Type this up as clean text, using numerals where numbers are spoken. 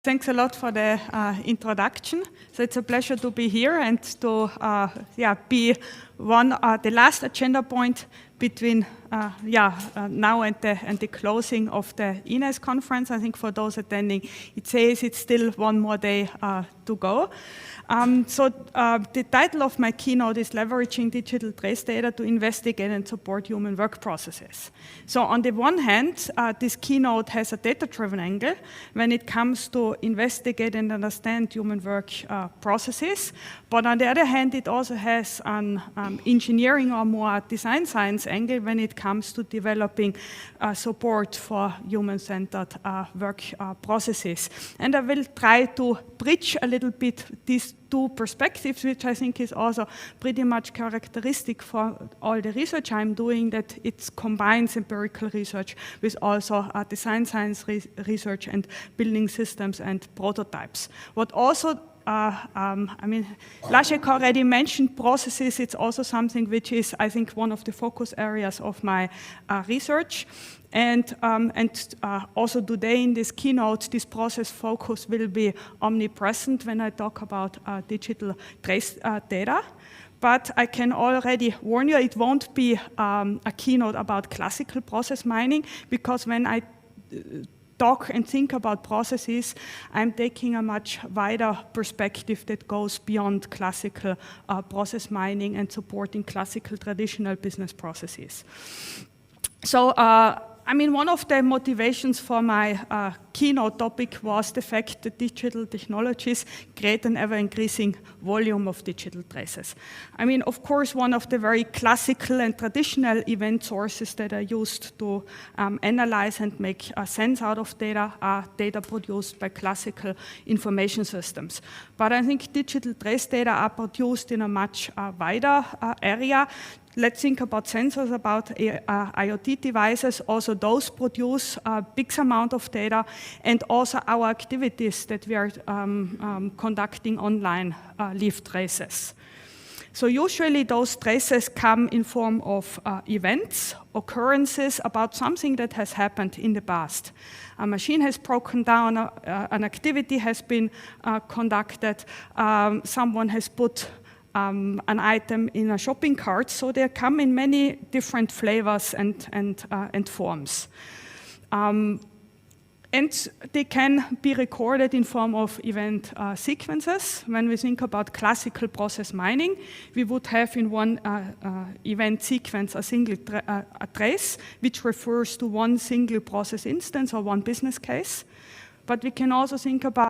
Thanks a lot for the introduction. So it's a pleasure to be here and to be the last agenda point between now and the closing of the ENASE conference. I think for those attending, it says it's still one more day to go. The title of my keynote is Leveraging Digital Trace Data to Investigate and Support Human Work Processes. So on the one hand, this keynote has a data-driven angle when it comes to investigate and understand human work processes. But on the other hand, it also has an engineering or more design science angle when it comes to developing support for human-centered work processes. And I will try to bridge a little bit these two perspectives, which I think is also pretty much characteristic for all the research I'm doing, that it combines empirical research with also design science research and building systems and prototypes. What also Leszek already mentioned processes. It's also something which is, I think, one of the focus areas of my research. And also today in this keynote, this process focus will be omnipresent when I talk about digital trace data. But I can already warn you, it won't be a keynote about classical process mining, because when I talk and think about processes, I'm taking a much wider perspective that goes beyond classical process mining and supporting classical traditional business processes. So, one of the motivations for my keynote topic was the fact that digital technologies create an ever-increasing volume of digital traces. Of course, one of the very classical and traditional event sources that are used to analyze and make sense out of data are data produced by classical information systems. But I think digital trace data are produced in a much wider area. Let's think about sensors, about IoT devices. Also, those produce a big amount of data, and also our activities that we are conducting online leave traces. So usually those traces come in form of events, occurrences about something that has happened in the past. A machine has broken down, an activity has been conducted, someone has put an item in a shopping cart, so they come in many different flavors and forms. And they can be recorded in form of event sequences. When we think about classical process mining, we would have in one event sequence a single trace, which refers to one single process instance or one business case. But we can also think about